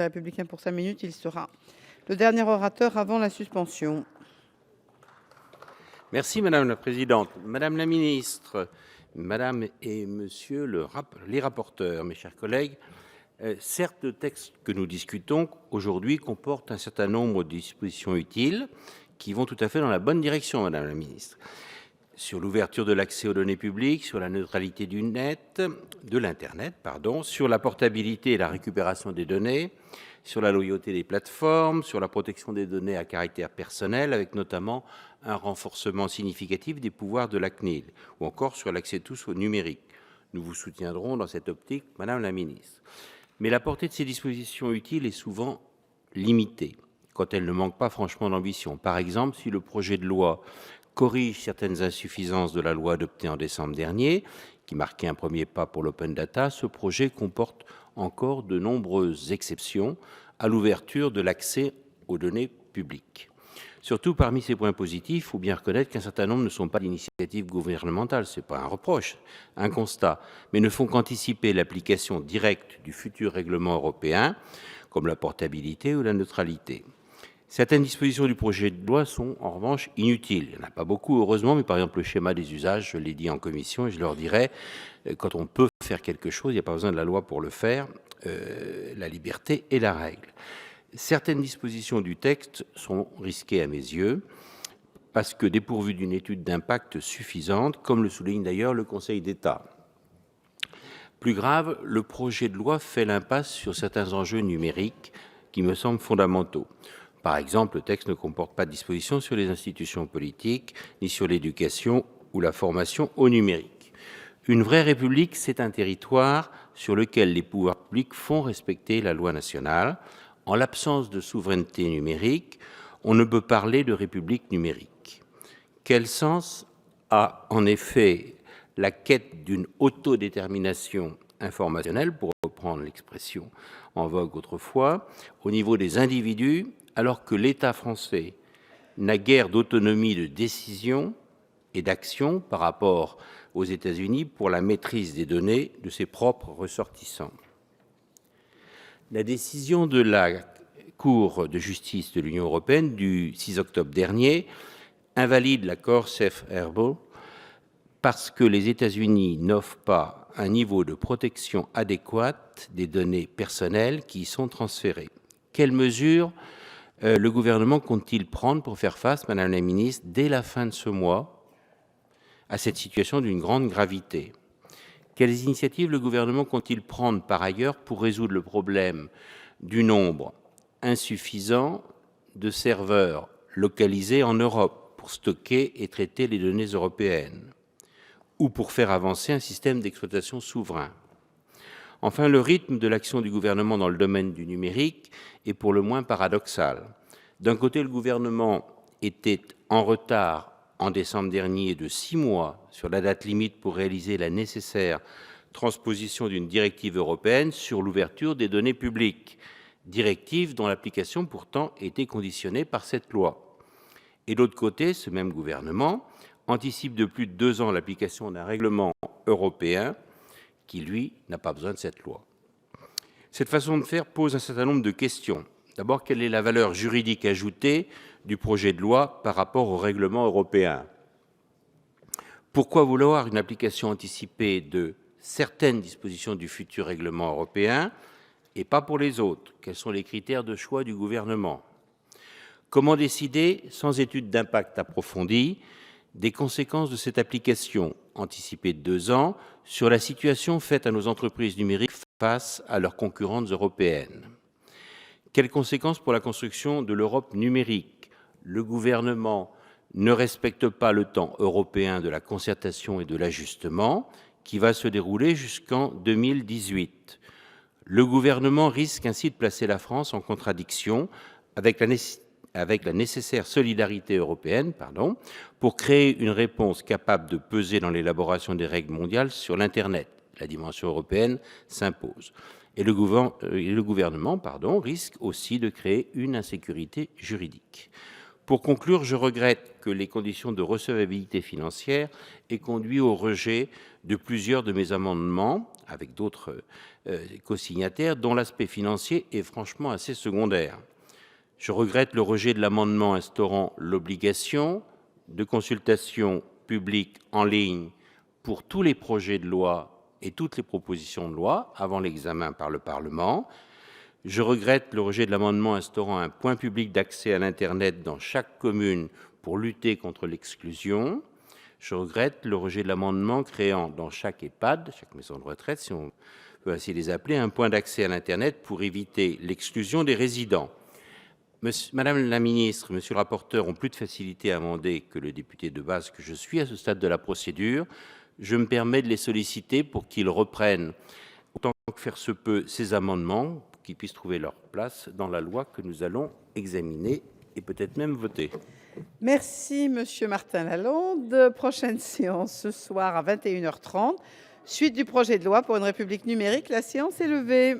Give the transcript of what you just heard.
Républicain pour 5 minutes. Il sera le dernier orateur avant la suspension. Merci Madame la Présidente. Madame la Ministre, Madame et Monsieur les rapporteurs, mes chers collègues, certes, le texte que nous discutons aujourd'hui comporte un certain nombre de dispositions utiles qui vont tout à fait dans la bonne direction, Madame la Ministre. Sur l'ouverture de l'accès aux données publiques, sur la neutralité de l'Internet, sur la portabilité et la récupération des données, sur la loyauté des plateformes, sur la protection des données à caractère personnel, avec notamment un renforcement significatif des pouvoirs de la CNIL, ou encore sur l'accès tous au numérique. Nous vous soutiendrons dans cette optique, Madame la Ministre. Mais la portée de ces dispositions utiles est souvent limitée, quand elles ne manquent pas franchement d'ambition. Par exemple, si le projet de loi corrige certaines insuffisances de la loi adoptée en décembre dernier, qui marquait un premier pas pour l'open data, ce projet comporte encore de nombreuses exceptions à l'ouverture de l'accès aux données publiques. Surtout, parmi ces points positifs, il faut bien reconnaître qu'un certain nombre ne sont pas d'initiatives gouvernementales, ce n'est pas un reproche, un constat, mais ne font qu'anticiper l'application directe du futur règlement européen, comme la portabilité ou la neutralité. Certaines dispositions du projet de loi sont en revanche inutiles. Il n'y en a pas beaucoup, heureusement, mais par exemple le schéma des usages, je l'ai dit en commission et je leur dirai, quand on peut faire quelque chose, il n'y a pas besoin de la loi pour le faire, la liberté est la règle. Certaines dispositions du texte sont risquées à mes yeux, parce que dépourvues d'une étude d'impact suffisante, comme le souligne d'ailleurs le Conseil d'État. Plus grave, le projet de loi fait l'impasse sur certains enjeux numériques qui me semblent fondamentaux. Par exemple, le texte ne comporte pas de dispositions sur les institutions politiques, ni sur l'éducation ou la formation au numérique. Une vraie république, c'est un territoire sur lequel les pouvoirs publics font respecter la loi nationale. En l'absence de souveraineté numérique, on ne peut parler de république numérique. Quel sens a en effet la quête d'une autodétermination informationnelle, pour reprendre l'expression en vogue autrefois, au niveau des individus, alors que l'État français n'a guère d'autonomie de décision et d'action par rapport aux États-Unis pour la maîtrise des données de ses propres ressortissants. La décision de la Cour de justice de l'Union européenne du 6 octobre dernier invalide l'accord Safe Harbor parce que les États-Unis n'offrent pas un niveau de protection adéquat des données personnelles qui y sont transférées. Quelles mesures le gouvernement compte-t-il prendre pour faire face, Madame la Ministre, dès la fin de ce mois, à cette situation d'une grande gravité? Quelles initiatives le gouvernement compte-t-il prendre par ailleurs pour résoudre le problème du nombre insuffisant de serveurs localisés en Europe pour stocker et traiter les données européennes, ou pour faire avancer un système d'exploitation souverain? Enfin, le rythme de l'action du gouvernement dans le domaine du numérique est pour le moins paradoxal. D'un côté, le gouvernement était en retard en décembre dernier de 6 mois sur la date limite pour réaliser la nécessaire transposition d'une directive européenne sur l'ouverture des données publiques, directive dont l'application pourtant était conditionnée par cette loi. Et de l'autre côté, ce même gouvernement anticipe de plus de 2 ans l'application d'un règlement européen qui, lui, n'a pas besoin de cette loi. Cette façon de faire pose un certain nombre de questions. D'abord, quelle est la valeur juridique ajoutée du projet de loi par rapport au règlement européen? Pourquoi vouloir une application anticipée de certaines dispositions du futur règlement européen et pas pour les autres? Quels sont les critères de choix du gouvernement? Comment décider, sans étude d'impact approfondie, des conséquences de cette application anticipée de 2 ans sur la situation faite à nos entreprises numériques face à leurs concurrentes européennes? Quelles conséquences pour la construction de l'Europe numérique? Le gouvernement ne respecte pas le temps européen de la concertation et de l'ajustement qui va se dérouler jusqu'en 2018. Le gouvernement risque ainsi de placer la France en contradiction avec la nécessaire solidarité européenne pour créer une réponse capable de peser dans l'élaboration des règles mondiales sur l'Internet. La dimension européenne s'impose. Et le gouvernement risque aussi de créer une insécurité juridique. Pour conclure, je regrette que les conditions de recevabilité financière aient conduit au rejet de plusieurs de mes amendements, avec d'autres co-signataires, dont l'aspect financier est franchement assez secondaire. Je regrette le rejet de l'amendement instaurant l'obligation de consultation publique en ligne pour tous les projets de loi et toutes les propositions de loi avant l'examen par le Parlement. Je regrette le rejet de l'amendement instaurant un point public d'accès à l'Internet dans chaque commune pour lutter contre l'exclusion. Je regrette le rejet de l'amendement créant dans chaque EHPAD, chaque maison de retraite, si on peut ainsi les appeler, un point d'accès à l'Internet pour éviter l'exclusion des résidents. Madame la ministre, monsieur le rapporteur ont plus de facilité à amender que le député de base que je suis à ce stade de la procédure. Je me permets de les solliciter pour qu'ils reprennent, autant que faire se peut, ces amendements, pour qu'ils puissent trouver leur place dans la loi que nous allons examiner et peut-être même voter. Merci, Monsieur Martin Lalonde. Prochaine séance ce soir à 21h30. Suite du projet de loi pour une République numérique. La séance est levée.